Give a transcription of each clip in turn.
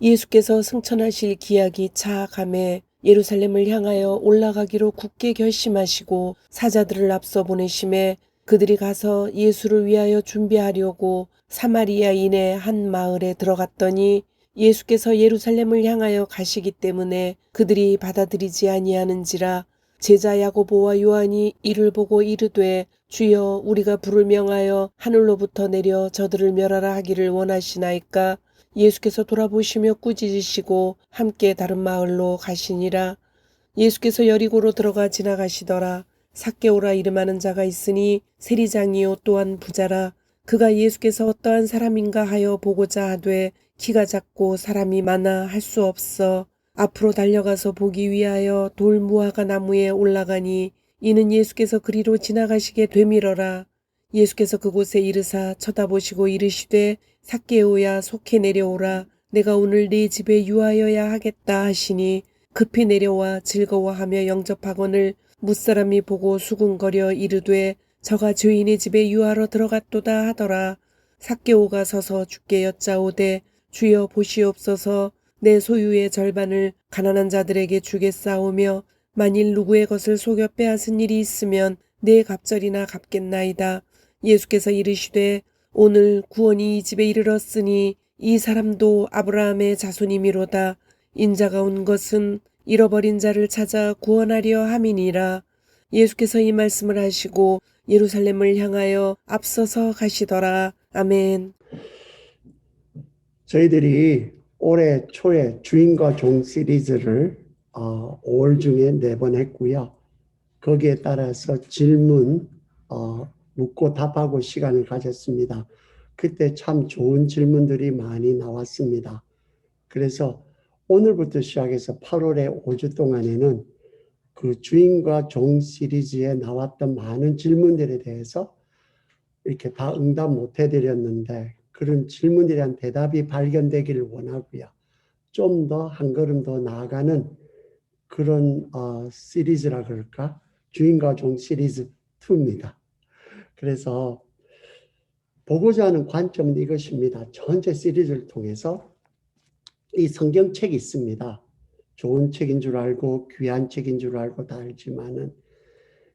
예수께서 승천하실 기약이 차감해 예루살렘을 향하여 올라가기로 굳게 결심하시고 사자들을 앞서 보내심에 그들이 가서 예수를 위하여 준비하려고 사마리아인의 한 마을에 들어갔더니 예수께서 예루살렘을 향하여 가시기 때문에 그들이 받아들이지 아니하는지라. 제자 야고보와 요한이 이를 보고 이르되 주여, 우리가 불을 명하여 하늘로부터 내려 저들을 멸하라 하기를 원하시나이까? 예수께서 돌아보시며 꾸짖으시고 함께 다른 마을로 가시니라. 예수께서 여리고로 들어가 지나가시더라. 삭개오라 이름하는 자가 있으니 세리장이요 또한 부자라. 그가 예수께서 어떠한 사람인가 하여 보고자 하되 키가 작고 사람이 많아 할 수 없어 앞으로 달려가서 보기 위하여 돌 무화과 나무에 올라가니 이는 예수께서 그리로 지나가시게 되밀어라. 예수께서 그곳에 이르사 쳐다보시고 이르시되 삭개오야, 속히 내려오라. 내가 오늘 네 집에 유하여야 하겠다 하시니 급히 내려와 즐거워하며 영접하거늘 무사람이 보고 수군거려 이르되 저가 죄인의 집에 유하러 들어갔도다 하더라. 삭개오가 서서 주께 여짜오되 주여, 보시옵소서. 내 소유의 절반을 가난한 자들에게 주겠사오며 만일 누구의 것을 속여 빼앗은 일이 있으면 내 갑절이나 갚겠나이다. 예수께서 이르시되 오늘 구원이 이 집에 이르렀으니 이 사람도 아브라함의 자손이미로다. 인자가 온 것은 잃어버린 자를 찾아 구원하려 함이니라. 예수께서 이 말씀을 하시고 예루살렘을 향하여 앞서서 가시더라. 아멘. 저희들이 올해 초에 주인과 종 시리즈를 5월 중에 4번 했고요. 거기에 따라서 질문 묻고 답하고 시간을 가졌습니다. 그때 참 좋은 질문들이 많이 나왔습니다. 그래서 오늘부터 시작해서 8월의 5주 동안에는 그 주인과 종 시리즈에 나왔던 많은 질문들에 대해서 이렇게 다 응답 못 해드렸는데 그런 질문에 대한 대답이 발견되기를 원하고요. 좀 더 한 걸음 더 나아가는 그런 시리즈라 그럴까? 주인과 종 시리즈 2입니다. 그래서 보고자 하는 관점은 이것입니다. 전체 시리즈를 통해서 이 성경책이 있습니다. 좋은 책인 줄 알고 귀한 책인 줄 알고 다 알지만은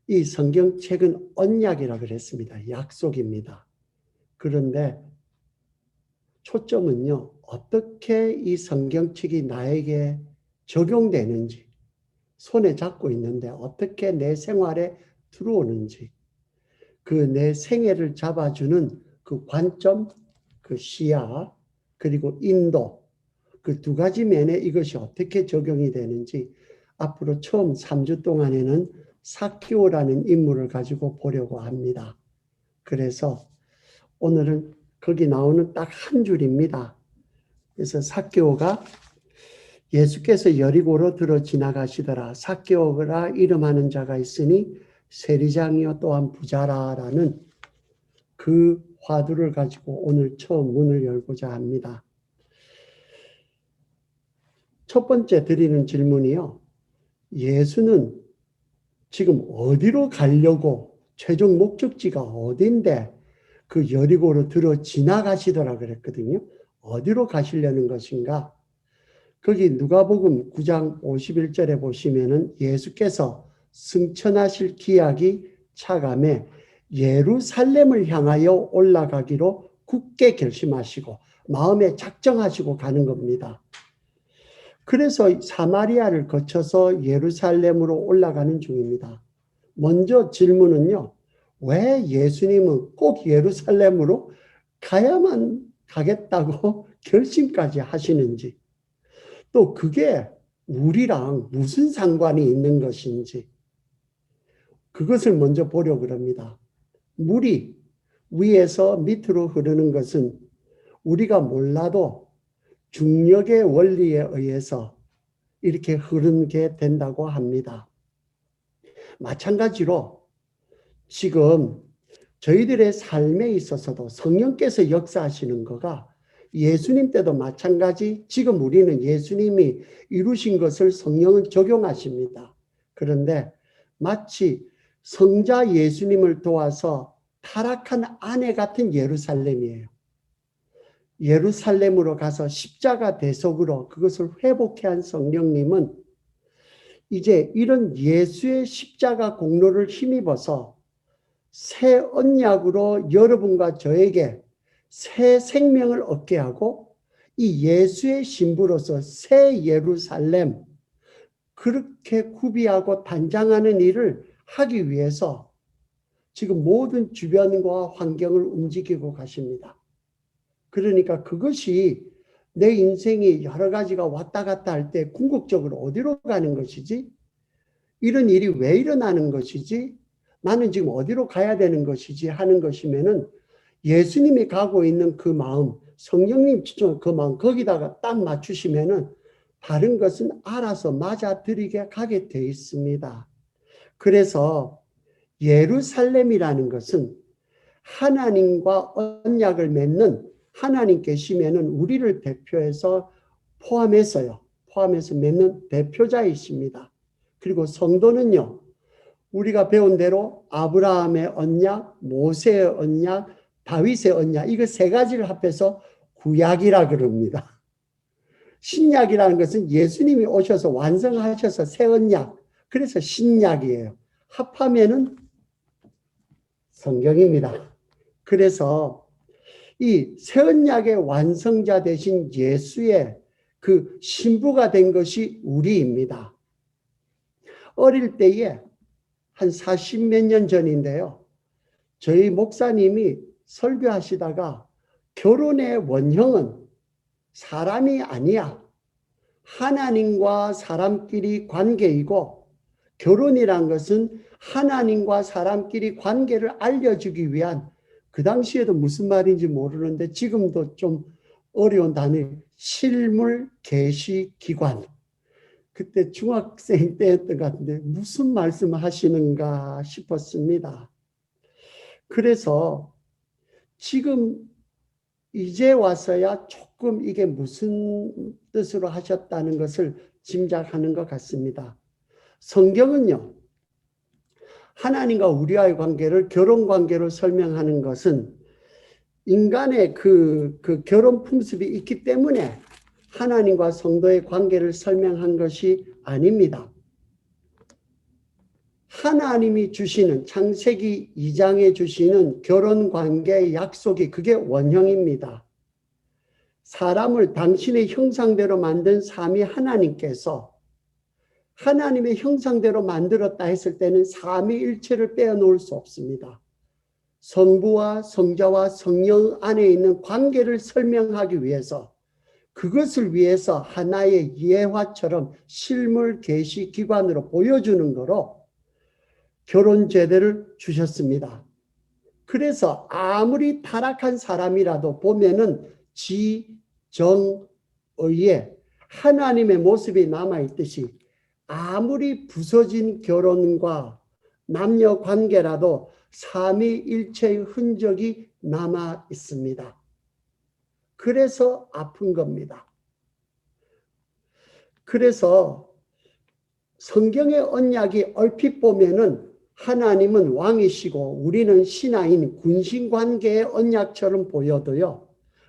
이 성경책은 언약이라 그랬습니다. 약속입니다. 그런데 초점은요, 어떻게 이 성경책이 나에게 적용되는지, 손에 잡고 있는데 어떻게 내 생활에 들어오는지, 그 내 생애를 잡아주는 그 관점, 그 시야, 그리고 인도, 그 두 가지 면에 이것이 어떻게 적용이 되는지 앞으로 처음 3주 동안에는 삭개오라는 인물을 가지고 보려고 합니다. 그래서 오늘은 거기 나오는 딱 한 줄입니다. 그래서 삭개오가 예수께서 여리고로 들어 지나가시더라. 삭개오라 이름하는 자가 있으니 세리장이요 또한 부자라라는 그 화두를 가지고 오늘 처음 문을 열고자 합니다. 첫 번째 드리는 질문이요. 예수는 지금 어디로 가려고 최종 목적지가 어딘데 그 여리고로 들어 지나가시더라 그랬거든요. 어디로 가시려는 것인가? 거기 누가복음 9장 51절에 보시면은 예수께서 승천하실 기약이 차감해 예루살렘을 향하여 올라가기로 굳게 결심하시고 마음에 작정하시고 가는 겁니다. 그래서 사마리아를 거쳐서 예루살렘으로 올라가는 중입니다. 먼저 질문은요. 왜 예수님은 꼭 예루살렘으로 가야만 가겠다고 결심까지 하시는지, 또 그게 우리랑 무슨 상관이 있는 것인지 그것을 먼저 보려고 합니다. 물이 위에서 밑으로 흐르는 것은 우리가 몰라도 중력의 원리에 의해서 이렇게 흐르게 된다고 합니다. 마찬가지로 지금 저희들의 삶에 있어서도 성령께서 역사하시는 거가 예수님 때도 마찬가지, 지금 우리는 예수님이 이루신 것을 성령은 적용하십니다. 그런데 마치 성자 예수님을 도와서 타락한 아내 같은 예루살렘이에요. 예루살렘으로 가서 십자가 대속으로 그것을 회복해 한 성령님은 이제 이런 예수의 십자가 공로를 힘입어서 새 언약으로 여러분과 저에게 새 생명을 얻게 하고 이 예수의 신부로서 새 예루살렘 그렇게 구비하고 단장하는 일을 하기 위해서 지금 모든 주변과 환경을 움직이고 가십니다. 그러니까 그것이 내 인생이 여러 가지가 왔다 갔다 할 때 궁극적으로 어디로 가는 것이지? 이런 일이 왜 일어나는 것이지? 나는 지금 어디로 가야 되는 것이지? 하는 것이면은 예수님이 가고 있는 그 마음, 성령님 추천 그 마음 거기다가 딱 맞추시면은 다른 것은 알아서 맞아들이게 가게 돼 있습니다. 그래서 예루살렘이라는 것은 하나님과 언약을 맺는 하나님 계시면은 우리를 대표해서 포함해서 맺는 대표자이십니다. 그리고 성도는요, 우리가 배운 대로 아브라함의 언약, 모세의 언약, 다윗의 언약, 이거 세 가지를 합해서 구약이라 그럽니다. 신약이라는 것은 예수님이 오셔서 완성하셔서 새 언약, 그래서 신약이에요. 합하면은 성경입니다. 그래서 이 새 언약의 완성자 되신 예수의 그 신부가 된 것이 우리입니다. 어릴 때에 한 40몇 년 전인데요. 저희 목사님이 설교하시다가 결혼의 원형은 사람이 아니야. 하나님과 사람끼리 관계이고 결혼이란 것은 하나님과 사람끼리 관계를 알려주기 위한 그 당시에도 무슨 말인지 모르는데 지금도 좀 어려운 단어 실물 계시 기관. 그때 중학생 때였던 것 같은데 무슨 말씀을 하시는가 싶었습니다. 그래서 지금 이제 와서야 조금 이게 무슨 뜻으로 하셨다는 것을 짐작하는 것 같습니다. 성경은요, 하나님과 우리와의 관계를 결혼 관계로 설명하는 것은 인간의 그 결혼 풍습이 있기 때문에 하나님과 성도의 관계를 설명한 것이 아닙니다. 하나님이 주시는 창세기 2장에 주시는 결혼 관계의 약속이 그게 원형입니다. 사람을 당신의 형상대로 만든 삼위 하나님께서 하나님의 형상대로 만들었다 했을 때는 삼위일체를 빼어놓을 수 없습니다. 성부와 성자와 성령 안에 있는 관계를 설명하기 위해서 그것을 위해서 하나의 예화처럼 실물 계시 기관으로 보여주는 거로 결혼 제도를 주셨습니다. 그래서 아무리 타락한 사람이라도 보면은 지정의에 하나님의 모습이 남아있듯이 아무리 부서진 결혼과 남녀 관계라도 삼위일체의 흔적이 남아 있습니다. 그래서 아픈 겁니다. 그래서 성경의 언약이 얼핏 보면은 하나님은 왕이시고 우리는 신하인 군신관계의 언약처럼 보여도요.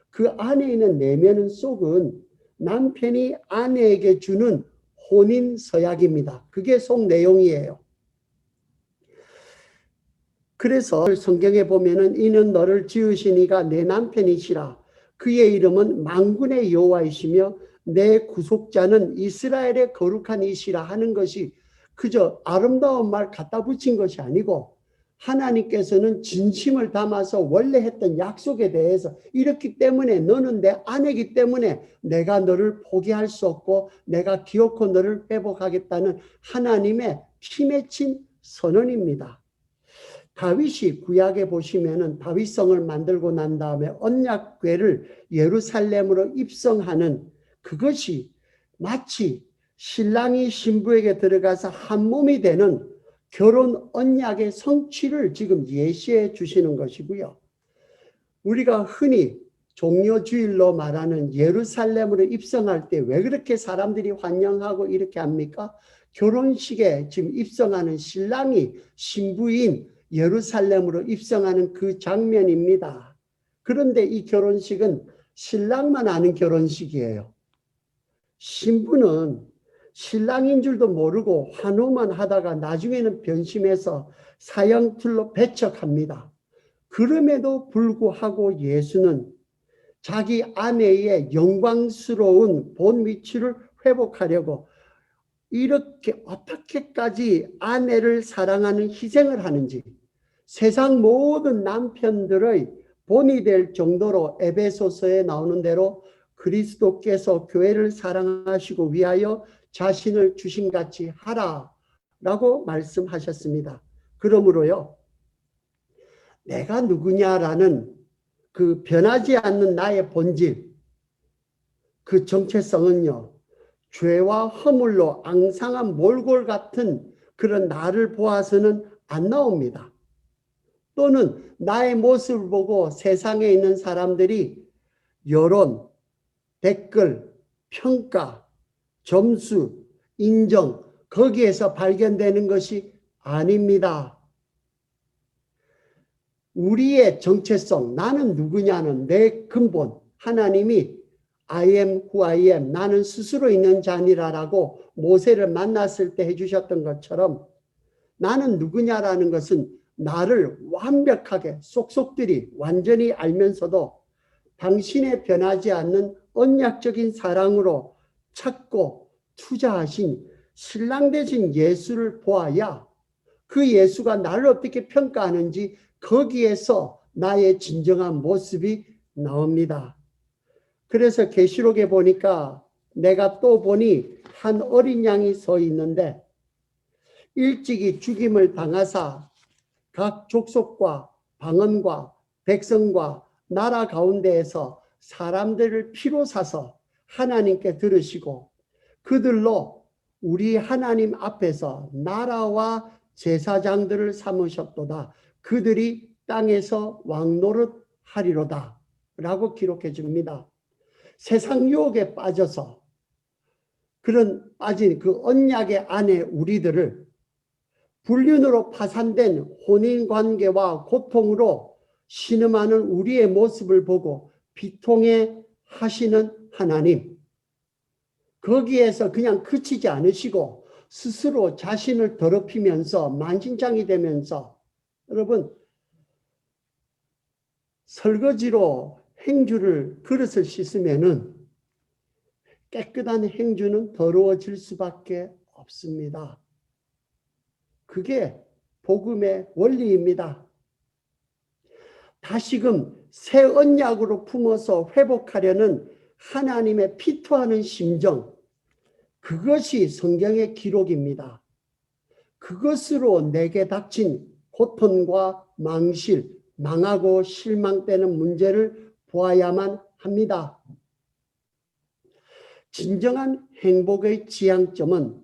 그 안에 있는 내면은 속은 남편이 아내에게 주는 혼인 서약입니다. 그게 속 내용이에요. 그래서 성경에 보면은 이는 너를 지으신 이가 내 남편이시라. 그의 이름은 만군의 여호와이시며 내 구속자는 이스라엘의 거룩한 이시라 하는 것이 그저 아름다운 말 갖다 붙인 것이 아니고 하나님께서는 진심을 담아서 원래 했던 약속에 대해서 이렇기 때문에 너는 내 아내이기 때문에 내가 너를 포기할 수 없고 내가 기어코 너를 회복하겠다는 하나님의 피맺힌 선언입니다. 다윗이 구약에 보시면은 다윗성을 만들고 난 다음에 언약궤를 예루살렘으로 입성하는 그것이 마치 신랑이 신부에게 들어가서 한 몸이 되는 결혼 언약의 성취를 지금 예시해 주시는 것이고요. 우리가 흔히 종려주일로 말하는 예루살렘으로 입성할 때 왜 그렇게 사람들이 환영하고 이렇게 합니까? 결혼식에 지금 입성하는 신랑이 신부인 예루살렘으로 입성하는 그 장면입니다. 그런데 이 결혼식은 신랑만 아는 결혼식이에요. 신부는 신랑인 줄도 모르고 환호만 하다가 나중에는 변심해서 사형틀로 배척합니다. 그럼에도 불구하고 예수는 자기 아내의 영광스러운 본 위치를 회복하려고 이렇게 어떻게까지 아내를 사랑하는 희생을 하는지, 세상 모든 남편들의 본이 될 정도로 에베소서에 나오는 대로 그리스도께서 교회를 사랑하시고 위하여 자신을 주신같이 하라라고 말씀하셨습니다. 그러므로요, 내가 누구냐라는 그 변하지 않는 나의 본질, 그 정체성은요, 죄와 허물로 앙상한 몰골 같은 그런 나를 보아서는 안 나옵니다. 또는 나의 모습을 보고 세상에 있는 사람들이 여론, 댓글, 평가, 점수, 인정, 거기에서 발견되는 것이 아닙니다. 우리의 정체성, 나는 누구냐는 내 근본, 하나님이 I am who I am, 나는 스스로 있는 자니라라고 모세를 만났을 때 해주셨던 것처럼 나는 누구냐라는 것은 나를 완벽하게 속속들이 완전히 알면서도 당신의 변하지 않는 언약적인 사랑으로 찾고 투자하신 신랑 되신 예수를 보아야 그 예수가 나를 어떻게 평가하는지 거기에서 나의 진정한 모습이 나옵니다. 그래서 계시록에 보니까 내가 또 보니 한 어린 양이 서 있는데 일찍이 죽임을 당하사 각 족속과 방언과 백성과 나라 가운데에서 사람들을 피로 사서 하나님께 들으시고 그들로 우리 하나님 앞에서 나라와 제사장들을 삼으셨도다. 그들이 땅에서 왕노릇 하리로다 라고 기록해 줍니다. 세상 유혹에 빠져서 그런 빠진 그 언약의 안에 우리들을 불륜으로 파산된 혼인관계와 고통으로 신음하는 우리의 모습을 보고 비통해 하시는 하나님, 거기에서 그냥 그치지 않으시고 스스로 자신을 더럽히면서 만신창이 되면서, 여러분 설거지로 행주를 그릇을 씻으면은 깨끗한 행주는 더러워질 수밖에 없습니다. 그게 복음의 원리입니다. 다시금 새 언약으로 품어서 회복하려는 하나님의 피토하는 심정, 그것이 성경의 기록입니다. 그것으로 내게 닥친 고통과 망실, 망하고 실망되는 문제를 보아야만 합니다. 진정한 행복의 지향점은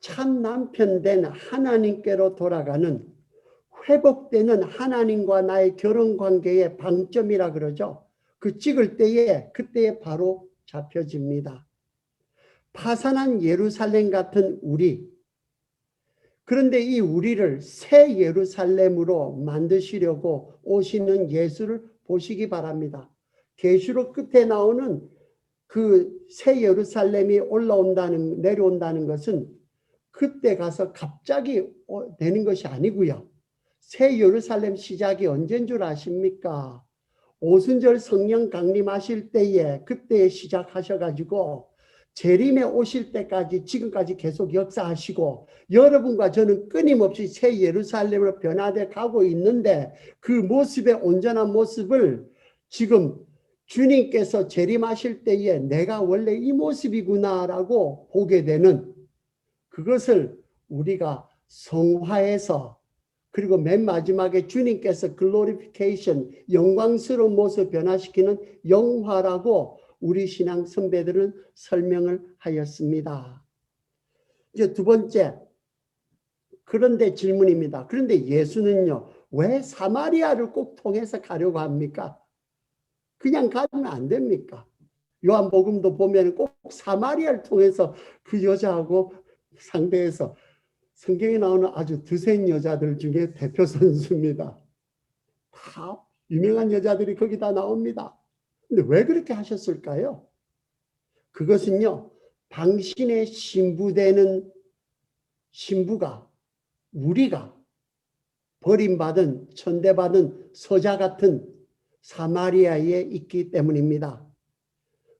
참 남편 된 하나님께로 돌아가는 회복되는 하나님과 나의 결혼관계의 방점이라 그러죠. 그 찍을 때에 그때에 바로 잡혀집니다. 파산한 예루살렘 같은 우리, 그런데 이 우리를 새 예루살렘으로 만드시려고 오시는 예수를 보시기 바랍니다. 계시록 끝에 나오는 그 새 예루살렘이 내려온다는 것은 그때 가서 갑자기 되는 것이 아니고요. 새 예루살렘 시작이 언제인 줄 아십니까? 오순절 성령 강림하실 때에 그때 시작하셔가지고 재림에 오실 때까지 지금까지 계속 역사하시고 여러분과 저는 끊임없이 새 예루살렘으로 변화돼 가고 있는데 그 모습의 온전한 모습을 지금 주님께서 재림하실 때에 내가 원래 이 모습이구나라고 보게 되는, 그것을 우리가 성화해서 그리고 맨 마지막에 주님께서 글로리피케이션, 영광스러운 모습을 변화시키는 영화라고 우리 신앙 선배들은 설명을 하였습니다. 이제 두 번째, 그런데 질문입니다. 그런데 예수는요, 왜 사마리아를 꼭 통해서 가려고 합니까? 그냥 가면 안 됩니까? 요한복음도 보면 꼭 사마리아를 통해서 그 여자하고 상대해서 성경에 나오는 아주 드센 여자들 중에 대표 선수입니다. 다 유명한 여자들이 거기 다 나옵니다. 근데 왜 그렇게 하셨을까요? 그것은요, 당신의 신부되는 신부가, 우리가 버림받은, 천대받은 서자 같은 사마리아에 있기 때문입니다.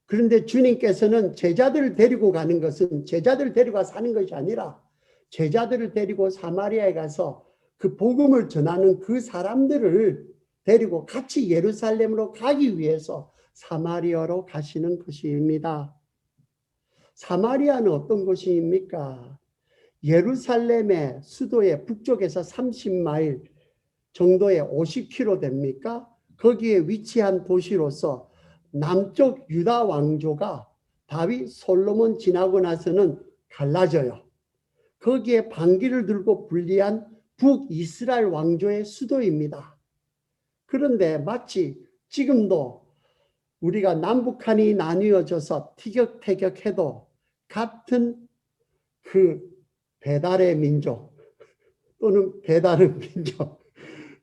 그런데 주님께서는 제자들을 데리고 가는 것은 제자들을 데리고 사는 것이 아니라 제자들을 데리고 사마리아에 가서 그 복음을 전하는 그 사람들을 데리고 같이 예루살렘으로 가기 위해서 사마리아로 가시는 것입니다. 사마리아는 어떤 곳입니까? 예루살렘의 수도의 북쪽에서 30마일 정도의 50km 됩니까? 거기에 위치한 도시로서 남쪽 유다 왕조가 다윗 솔로몬 지나고 나서는 갈라져요. 거기에 반기를 들고 불리한 북이스라엘 왕조의 수도입니다. 그런데 마치 지금도 우리가 남북한이 나뉘어져서 티격태격해도 같은 그 배달의 민족 또는 배달의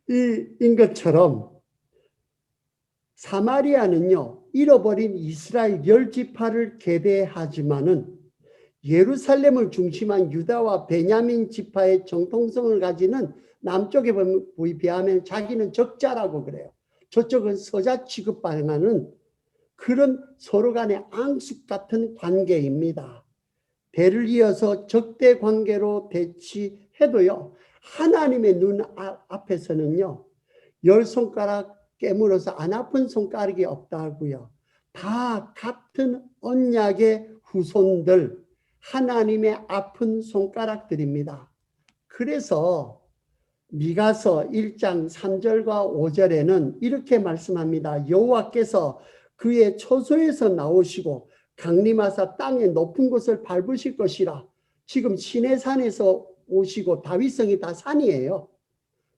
민족인 것처럼 사마리아는요, 잃어버린 이스라엘 10지파를 계대하지만은 예루살렘을 중심한 유다와 베냐민 지파의 정통성을 가지는 남쪽에 비하면 자기는 적자라고 그래요. 저쪽은 서자 취급받는 그런 서로 간의 앙숙 같은 관계입니다. 대를 이어서 적대 관계로 대치해도요, 하나님의 눈 앞에서는요, 10손가락 깨물어서 안 아픈 손가락이 없다고요. 다 같은 언약의 후손들, 하나님의 아픈 손가락들입니다. 그래서 미가서 1장 3절과 5절에는 이렇게 말씀합니다. 여호와께서 그의 초소에서 나오시고 강림하사 땅의 높은 곳을 밟으실 것이라. 지금 시내산에서 오시고 다윗성이 다 산이에요.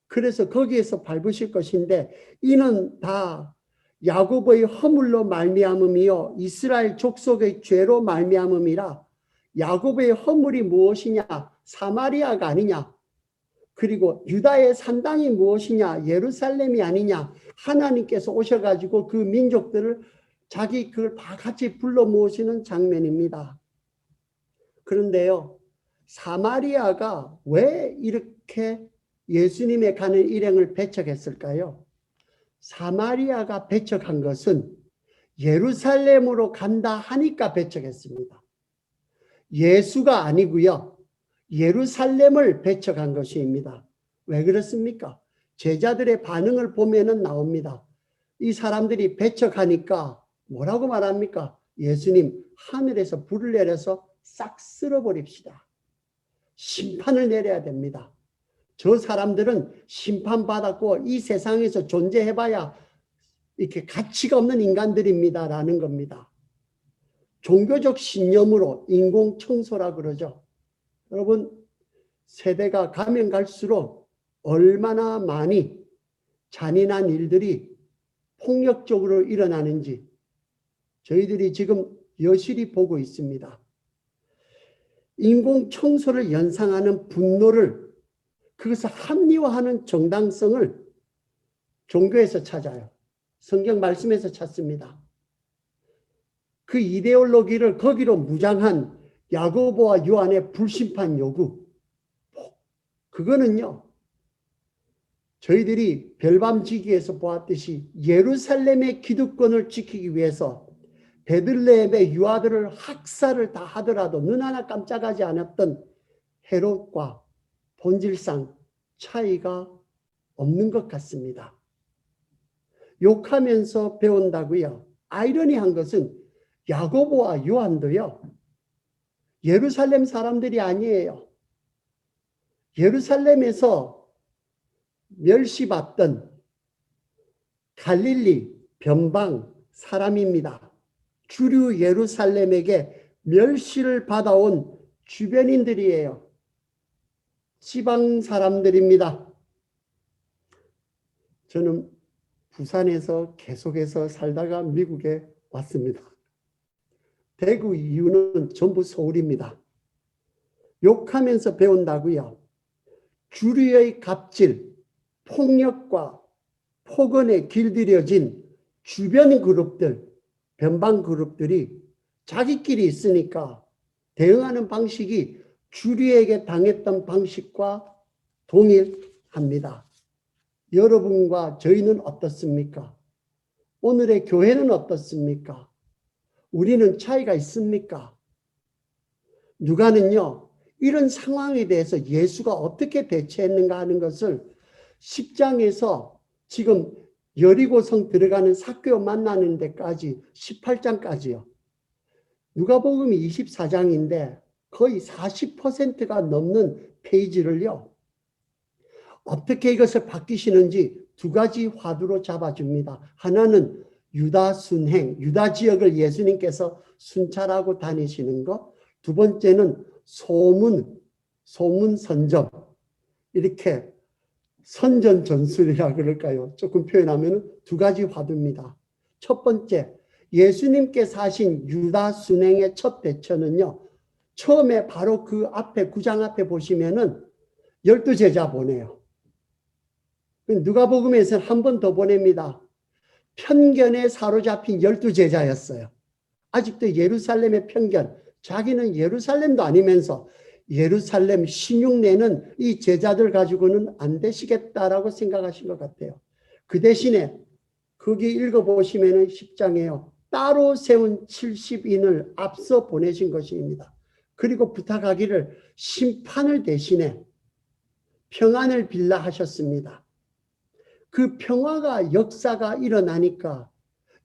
그래서 거기에서 밟으실 것인데 이는 다 야곱의 허물로 말미암음이요 이스라엘 족속의 죄로 말미암음이라. 야곱의 허물이 무엇이냐? 사마리아가 아니냐? 그리고 유다의 산당이 무엇이냐? 예루살렘이 아니냐? 하나님께서 오셔가지고 그 민족들을 자기 그걸 다 같이 불러 모으시는 장면입니다. 그런데요, 사마리아가 왜 이렇게 예수님의 가는 일행을 배척했을까요? 사마리아가 배척한 것은 예루살렘으로 간다 하니까 배척했습니다. 예수가 아니고요, 예루살렘을 배척한 것입니다. 왜 그렇습니까? 제자들의 반응을 보면은 나옵니다. 이 사람들이 배척하니까 뭐라고 말합니까? 예수님, 하늘에서 불을 내려서 싹 쓸어버립시다. 심판을 내려야 됩니다. 저 사람들은 심판받았고 이 세상에서 존재해봐야 이렇게 가치가 없는 인간들입니다라는 겁니다. 종교적 신념으로 인공청소라 그러죠. 여러분, 세대가 가면 갈수록 얼마나 많이 잔인한 일들이 폭력적으로 일어나는지 저희들이 지금 여실히 보고 있습니다. 인공청소를 연상하는 분노를, 그것을 합리화하는 정당성을 종교에서 찾아요. 성경 말씀에서 찾습니다. 그 이데올로기를 거기로 무장한 야고보와 요한의 불심판 요구, 그거는요, 저희들이 별밤지기에서 보았듯이 예루살렘의 기득권을 지키기 위해서 베들레헴의 유아들을 학살을 다 하더라도 눈 하나 깜짝하지 않았던 헤롯과 본질상 차이가 없는 것 같습니다. 욕하면서 배운다고요. 아이러니한 것은 야고보와 요한도요, 예루살렘 사람들이 아니에요. 예루살렘에서 멸시받던 갈릴리 변방 사람입니다. 주류 예루살렘에게 멸시를 받아온 주변인들이에요. 지방 사람들입니다. 저는 부산에서 계속해서 살다가 미국에 왔습니다. 대구 이유는 전부 서울입니다. 욕하면서 배운다고요. 주류의 갑질, 폭력과 폭언에 길들여진 주변 그룹들, 변방 그룹들이 자기끼리 있으니까 대응하는 방식이 주류에게 당했던 방식과 동일합니다. 여러분과 저희는 어떻습니까? 오늘의 교회는 어떻습니까? 우리는 차이가 있습니까? 누가는요, 이런 상황에 대해서 예수가 어떻게 대처했는가 하는 것을 10장에서 지금 여리고성 들어가는 삭개오 만나는 데까지 18장까지요. 누가복음이 24장인데 거의 40%가 넘는 페이지를요. 어떻게 이것을 바뀌시는지 두 가지 화두로 잡아줍니다. 하나는 유다 순행, 유다 지역을 예수님께서 순찰하고 다니시는 것. 두 번째는 소문 선전. 이렇게 선전 전술이라 그럴까요? 조금 표현하면 두 가지 화두입니다. 첫 번째, 예수님께서 하신 유다 순행의 첫 대처는요. 처음에 바로 그 앞에 9장 앞에 보시면은 12제자 보내요. 누가복음에서는 한 번 더 보냅니다. 편견에 사로잡힌 12제자였어요. 아직도 예루살렘의 편견, 자기는 예루살렘도 아니면서 예루살렘 신용내는 이 제자들 가지고는 안 되시겠다라고 생각하신 것 같아요. 그 대신에 거기 읽어보시면 10장에요. 따로 세운 70인을 앞서 보내신 것입니다. 그리고 부탁하기를 심판을 대신에 평안을 빌라 하셨습니다. 그 평화가 역사가 일어나니까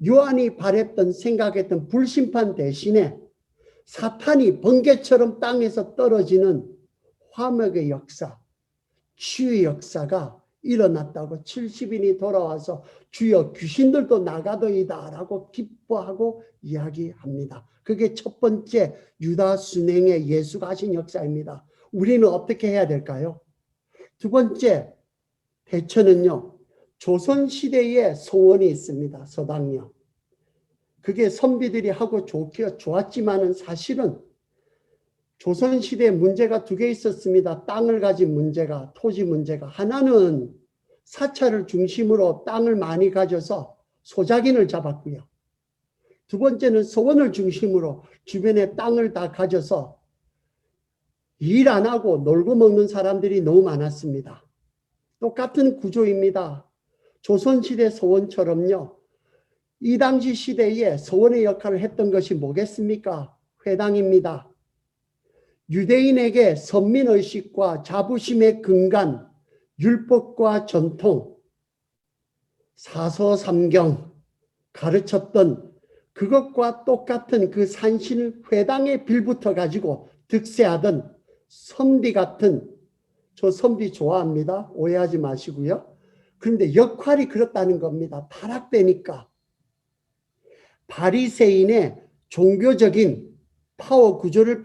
요한이 바랬던 생각했던 불심판 대신에 사탄이 번개처럼 땅에서 떨어지는 화목의 역사, 치유의 역사가 일어났다고 70인이 돌아와서 주여 귀신들도 나가더이다 라고 기뻐하고 이야기합니다. 그게 첫 번째 유다 순행의 예수가 하신 역사입니다. 우리는 어떻게 해야 될까요? 두 번째 대처는요. 조선시대에 소원이 있습니다. 서당요. 그게 선비들이 하고 좋았지만은 사실은 조선시대에 문제가 두 개 있었습니다. 땅을 가진 문제가, 토지 문제가. 하나는 사찰을 중심으로 땅을 많이 가져서 소작인을 잡았고요. 두 번째는 서원을 중심으로 주변에 땅을 다 가져서 일 안 하고 놀고 먹는 사람들이 너무 많았습니다. 똑같은 구조입니다. 조선시대 서원처럼요. 이 당시 시대에 서원의 역할을 했던 것이 뭐겠습니까? 회당입니다. 유대인에게 선민의식과 자부심의 근간, 율법과 전통, 사서삼경 가르쳤던 그것과 똑같은 그 산신을 회당에 빌붙어 가지고 득세하던 선비 같은, 저 선비 좋아합니다. 오해하지 마시고요. 그런데 역할이 그렇다는 겁니다. 타락되니까. 바리새인의 종교적인 파워 구조를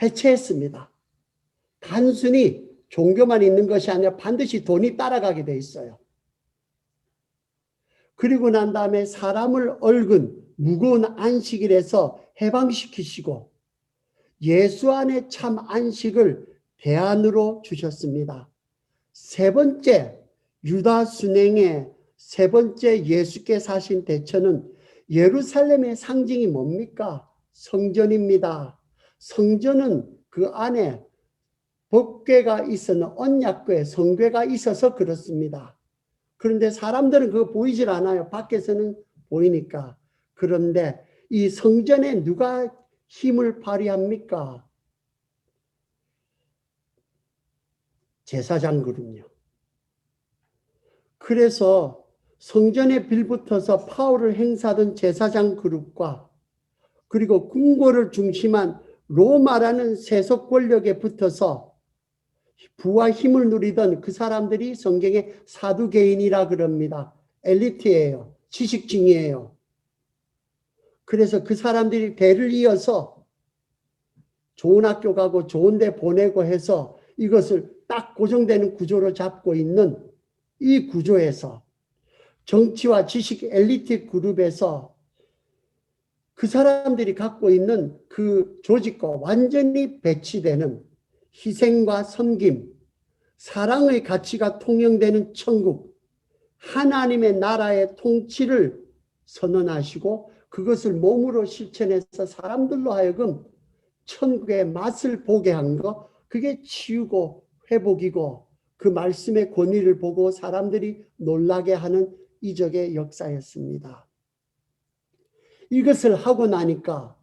해체했습니다. 단순히 종교만 있는 것이 아니라 반드시 돈이 따라가게 돼 있어요. 그리고 난 다음에 사람을 얽은 무거운 안식일에서 해방시키시고 예수 안에 참 안식을 대안으로 주셨습니다. 세 번째 유다 순행의 세 번째 예수께서 하신 대처는 예루살렘의 상징이 뭡니까? 성전입니다. 성전은 그 안에 법궤가 있었는 언약궤, 성궤가 있어서 그렇습니다. 그런데 사람들은 그거 보이질 않아요. 밖에서는 보이니까. 그런데 이 성전에 누가 힘을 발휘합니까? 제사장 그룹요. 그래서 성전에 빌붙어서 파워를 행사하던 제사장 그룹과 그리고 궁궐을 중심한 로마라는 세속 권력에 붙어서 부와 힘을 누리던 그 사람들이 성경에 사두개인이라 그럽니다. 엘리트예요. 지식층이에요. 그래서 그 사람들이 대를 이어서 좋은 학교 가고 좋은 데 보내고 해서 이것을 딱 고정되는 구조로 잡고 있는 이 구조에서 정치와 지식 엘리트 그룹에서 그 사람들이 갖고 있는 그 조직과 완전히 배치되는 희생과 섬김, 사랑의 가치가 통용되는 천국, 하나님의 나라의 통치를 선언하시고 그것을 몸으로 실천해서 사람들로 하여금 천국의 맛을 보게 한 거, 그게 치유고 회복이고 그 말씀의 권위를 보고 사람들이 놀라게 하는 이적의 역사였습니다. 이것을 하고 나니까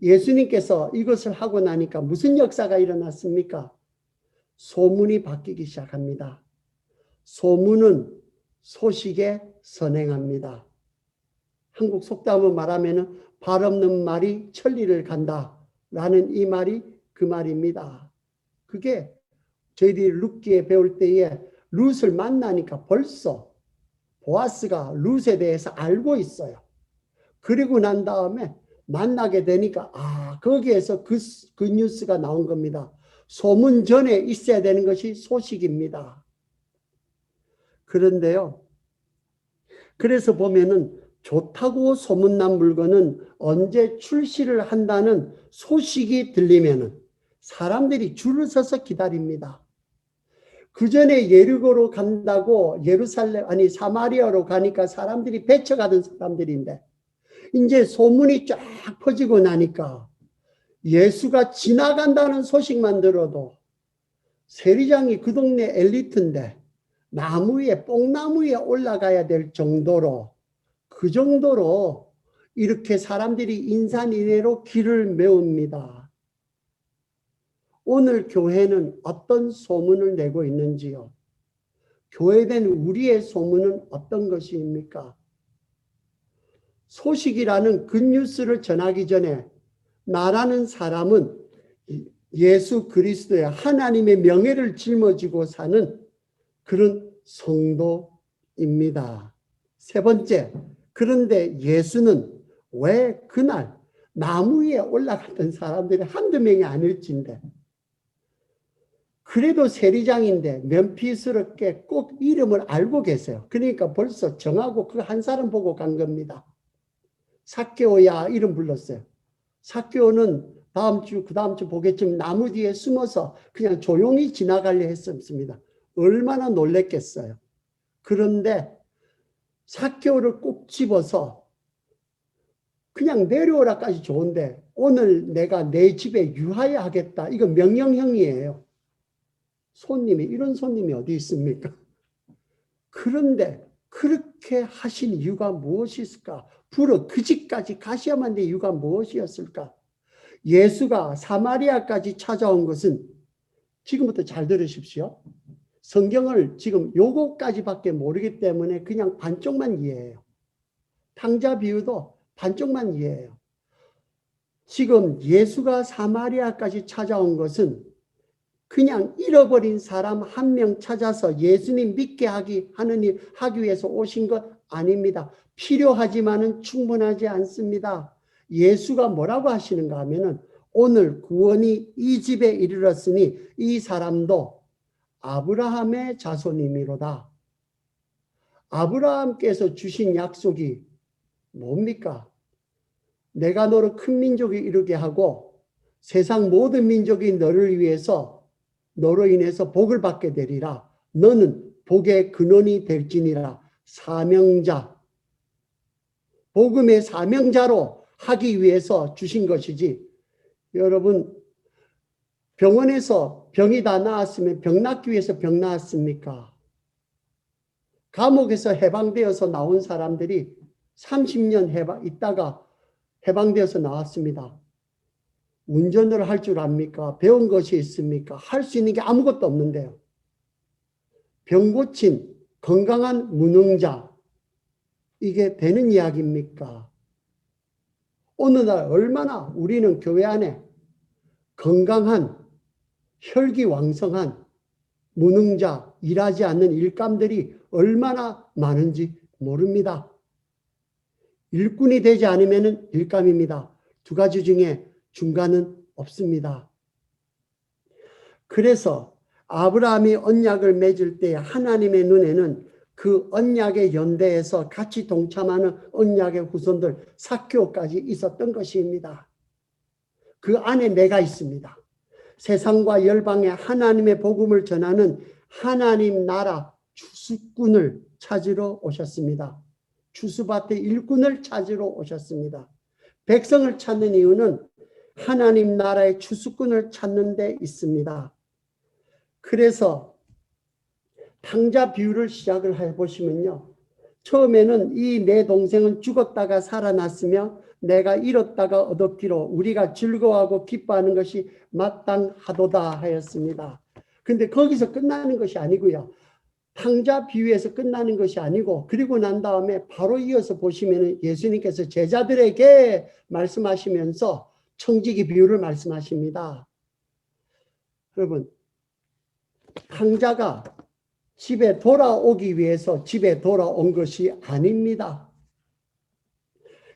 예수님께서 이것을 하고 나니까 무슨 역사가 일어났습니까? 소문이 바뀌기 시작합니다. 소문은 소식에 선행합니다. 한국 속담을 말하면 발 없는 말이 천리를 간다 라는 이 말이 그 말입니다. 그게 저희들이 룻기에 배울 때에 룻을 만나니까 벌써 보아스가 룻에 대해서 알고 있어요. 그리고 난 다음에 만나게 되니까 거기에서 그 뉴스가 나온 겁니다. 소문 전에 있어야 되는 것이 소식입니다. 그런데요. 그래서 보면은 좋다고 소문난 물건은 언제 출시를 한다는 소식이 들리면은 사람들이 줄을 서서 기다립니다. 그 전에 예리고로 간다고 사마리아로 가니까 사람들이 배쳐가던 사람들인데 이제 소문이 쫙 퍼지고 나니까 예수가 지나간다는 소식만 들어도 세리장이 그 동네 엘리트인데 나무 위에 뽕나무 위에 올라가야 될 정도로 그 정도로 이렇게 사람들이 인산인해로 길을 메웁니다. 오늘 교회는 어떤 소문을 내고 있는지요? 교회된 우리의 소문은 어떤 것입니까? 소식이라는 굿뉴스를 전하기 전에 나라는 사람은 예수 그리스도의 하나님의 명예를 짊어지고 사는 그런 성도입니다. 세 번째, 그런데 예수는 왜 그날 나무 위에 올라갔던 사람들이 한두 명이 아닐진데 그래도 세리장인데 면피스럽게 꼭 이름을 알고 계세요. 그러니까 벌써 정하고 그 한 사람 보고 간 겁니다. 삭개오야 이름 불렀어요. 삭개오는 다음 주, 그 다음 주 보겠지만 나무 뒤에 숨어서 그냥 조용히 지나가려 했습니다. 얼마나 놀랬겠어요. 그런데 삭개오를 꼭 집어서 그냥 내려오라까지 좋은데 오늘 내가 내 집에 유하여 하겠다. 이거 명령형이에요. 이런 손님이 어디 있습니까? 그런데 그렇게 하신 이유가 무엇이 있을까? 그 집까지 가셔야만 될 이유가 무엇이었을까? 예수가 사마리아까지 찾아온 것은 지금부터 잘 들으십시오. 성경을 지금 요거까지밖에 모르기 때문에 그냥 반쪽만 이해해요. 탕자 비유도 반쪽만 이해해요. 지금 예수가 사마리아까지 찾아온 것은 그냥 잃어버린 사람 한 명 찾아서 예수님 믿게 하기 위해서 오신 것 아닙니다. 필요하지만은 충분하지 않습니다. 예수가 뭐라고 하시는가 하면은 오늘 구원이 이 집에 이르렀으니 이 사람도 아브라함의 자손이미로다. 아브라함께서 주신 약속이 뭡니까? 내가 너를 큰 민족이 이루게 하고 세상 모든 민족이 너를 위해서 너로 인해서 복을 받게 되리라. 너는 복의 근원이 될지니라. 사명자. 복음의 사명자로 하기 위해서 주신 것이지. 여러분 병원에서 병이 다 나았으면 병 낫기 위해서 병 나았습니까? 감옥에서 해방되어서 나온 사람들이 30년 있다가 해방되어서 나왔습니다. 운전을 할 줄 압니까? 배운 것이 있습니까? 할 수 있는 게 아무것도 없는데요. 병 고친 건강한 무능자, 이게 되는 이야기입니까? 오늘날 얼마나 우리는 교회 안에 건강한 혈기왕성한 무능자, 일하지 않는 일감들이 얼마나 많은지 모릅니다. 일꾼이 되지 않으면 일감입니다. 두 가지 중에 중간은 없습니다. 그래서 아브라함이 언약을 맺을 때 하나님의 눈에는 그 언약의 연대에서 같이 동참하는 언약의 후손들 삭개오까지 있었던 것입니다. 그 안에 내가 있습니다. 세상과 열방에 하나님의 복음을 전하는 하나님 나라 주수꾼을 찾으러 오셨습니다. 추수밭의 일꾼을 찾으러 오셨습니다. 백성을 찾는 이유는 하나님 나라의 추수꾼을 찾는 데 있습니다. 그래서 탕자 비유를 시작을 해보시면요. 처음에는 이 내 동생은 죽었다가 살아났으며 내가 잃었다가 얻었기로 우리가 즐거워하고 기뻐하는 것이 마땅하도다 하였습니다. 근데 거기서 끝나는 것이 아니고요. 탕자 비유에서 끝나는 것이 아니고 그리고 난 다음에 바로 이어서 보시면 예수님께서 제자들에게 말씀하시면서 청지기 비유를 말씀하십니다. 여러분, 탕자가 집에 돌아오기 위해서 집에 돌아온 것이 아닙니다.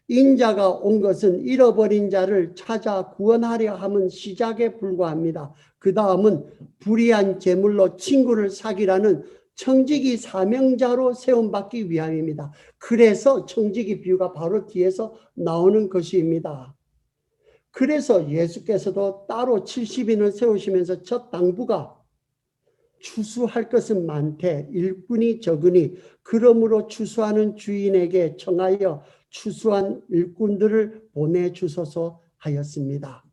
인자가 온 것은 잃어버린 자를 찾아 구원하려 함은 시작에 불과합니다. 그 다음은 불의한 제물로 친구를 사귀라는 청지기 사명자로 세움받기 위함입니다. 그래서 청지기 비유가 바로 뒤에서 나오는 것입니다. 그래서 예수께서도 따로 70인을 세우시면서 첫 당부가 추수할 것은 많되 일꾼이 적으니 그러므로 추수하는 주인에게 청하여 추수한 일꾼들을 보내주소서 하였습니다.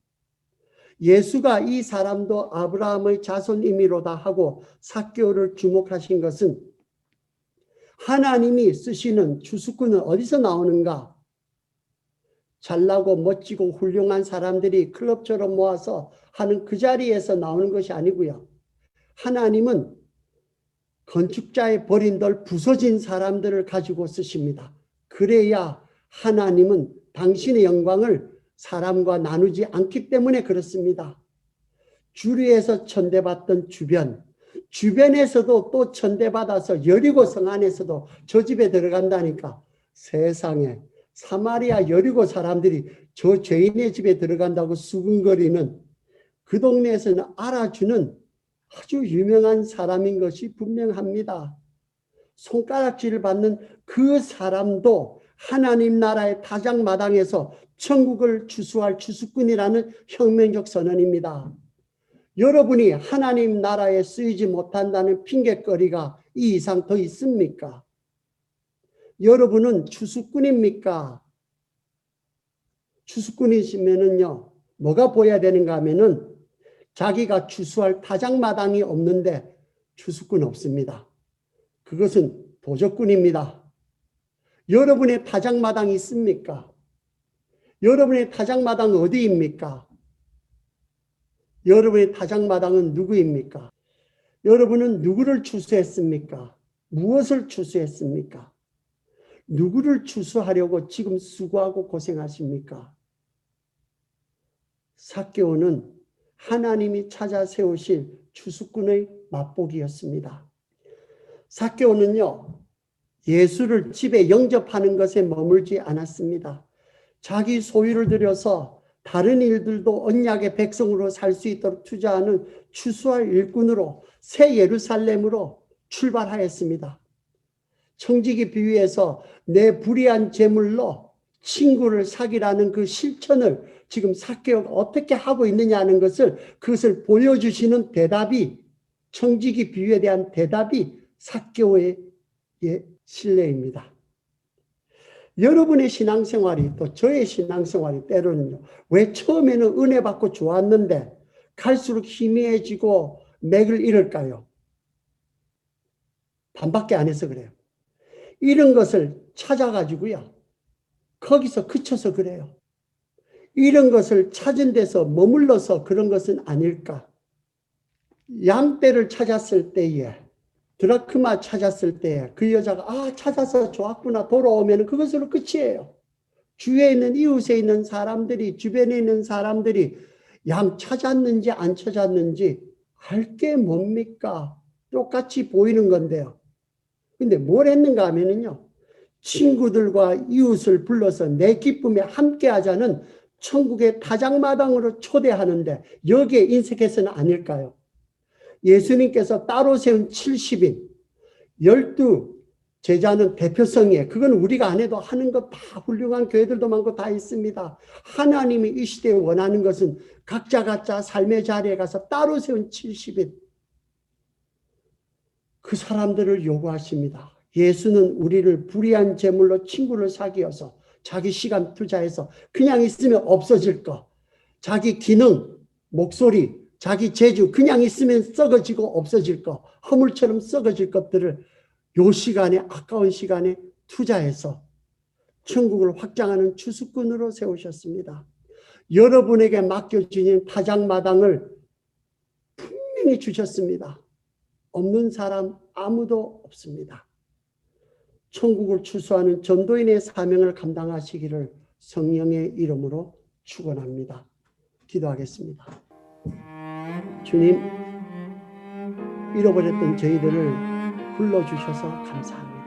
예수가 이 사람도 아브라함의 자손임이로다 하고 삭개오를 주목하신 것은 하나님이 쓰시는 추수꾼은 어디서 나오는가? 잘나고 멋지고 훌륭한 사람들이 클럽처럼 모아서 하는 그 자리에서 나오는 것이 아니고요. 하나님은 건축자의 버린 돌 부서진 사람들을 가지고 쓰십니다. 그래야 하나님은 당신의 영광을 사람과 나누지 않기 때문에 그렇습니다. 주류에서 천대받던 주변에서도 또 천대받아서 여리고 성 안에서도 저 집에 들어간다니까 세상에 사마리아 여리고 사람들이 저 죄인의 집에 들어간다고 수근거리는 그 동네에서는 알아주는 아주 유명한 사람인 것이 분명합니다. 손가락질을 받는 그 사람도 하나님 나라의 타작마당에서 천국을 추수할 추수꾼이라는 혁명적 선언입니다. 여러분이 하나님 나라에 쓰이지 못한다는 핑계거리가 이 이상 더 있습니까? 여러분은 추수꾼입니까? 추수꾼이시면은요, 뭐가 보여야 되는가 하면은 자기가 추수할 타작마당이 없는데 추수꾼 없습니다. 그것은 도적꾼입니다. 여러분의 타작마당이 있습니까? 여러분의 타작마당은 어디입니까? 여러분의 타작마당은 누구입니까? 여러분은 누구를 추수했습니까? 무엇을 추수했습니까? 누구를 추수하려고 지금 수고하고 고생하십니까? 삭개오는 하나님이 찾아 세우실 추수꾼의 맛보기였습니다. 삭개오는요, 예수를 집에 영접하는 것에 머물지 않았습니다. 자기 소유를 들여서 다른 일들도 언약의 백성으로 살 수 있도록 투자하는 추수할 일꾼으로 새 예루살렘으로 출발하였습니다. 청지기 비유에서 내 불의한 재물로 친구를 사귀라는 그 실천을 지금 삭개오가 어떻게 하고 있느냐는 그것을 보여주시는 대답이 청지기 비유에 대한 대답이 삭개오의 신뢰입니다. 여러분의 신앙생활이 또 저의 신앙생활이 때로는요. 왜 처음에는 은혜 받고 좋았는데 갈수록 희미해지고 맥을 잃을까요? 반밖에 안 해서 그래요. 이런 것을 찾아가지고요. 거기서 그쳐서 그래요. 이런 것을 찾은 데서 머물러서 그런 것은 아닐까. 양떼를 찾았을 때에 드라크마 찾았을 때 그 여자가 찾아서 좋았구나 돌아오면 그것으로 끝이에요. 주위에 있는 이웃에 있는 사람들이 주변에 있는 사람들이 양 찾았는지 안 찾았는지 알 게 뭡니까? 똑같이 보이는 건데요. 근데 뭘 했는가 하면은요. 친구들과 이웃을 불러서 내 기쁨에 함께 하자는 천국의 타작마당으로 초대하는데 여기에 인색해서는 아닐까요? 예수님께서 따로 세운 70인 12 제자는 대표성이에요. 그건 우리가 안 해도 하는 거 다 훌륭한 교회들도 많고 다 있습니다. 하나님이 이 시대에 원하는 것은 각자 삶의 자리에 가서 따로 세운 70인 그 사람들을 요구하십니다. 예수는 우리를 불의한 재물로 친구를 사귀어서 자기 시간 투자해서 그냥 있으면 없어질 거, 자기 기능, 목소리, 자기 재주 그냥 있으면 썩어지고 없어질 거, 허물처럼 썩어질 것들을 요 시간에, 아까운 시간에 투자해서 천국을 확장하는 추수꾼으로 세우셨습니다. 여러분에게 맡겨주신 타작마당을 분명히 주셨습니다. 없는 사람 아무도 없습니다. 천국을 추수하는 전도인의 사명을 감당하시기를 성령의 이름으로 축원합니다. 기도하겠습니다. 주님, 잃어버렸던 저희들을 불러주셔서 감사합니다.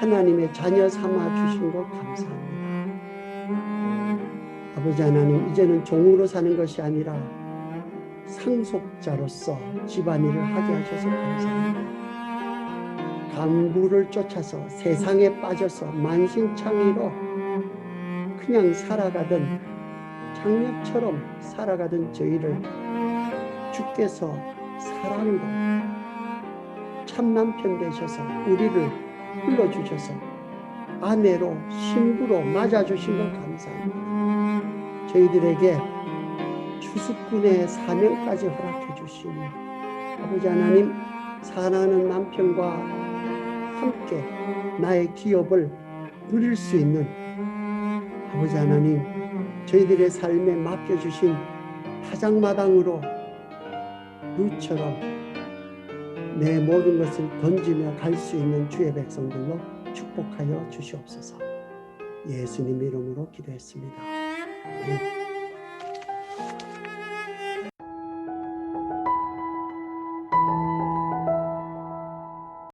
하나님의 자녀 삼아 주신 것 감사합니다. 아버지 하나님, 이제는 종으로 사는 것이 아니라 상속자로서 집안일을 하게 하셔서 감사합니다. 간부를 쫓아서 세상에 빠져서 만신창이로 그냥 살아가던 장녀처럼 살아가던 저희를 주께서 사랑으로 참남편 되셔서 우리를 불러주셔서 아내로 신부로 맞아주신 것 감사합니다. 저희들에게 추수꾼의 사명까지 허락해 주시니 아버지 하나님, 사랑하는 남편과 함께 나의 기업을 누릴 수 있는 아버지 하나님, 저희들의 삶에 맡겨주신 타작마당으로 루처럼 내 모든 것을 던지며 갈 수 있는 주의 백성들로 축복하여 주시옵소서. 예수님 이름으로 기도했습니다. 아멘.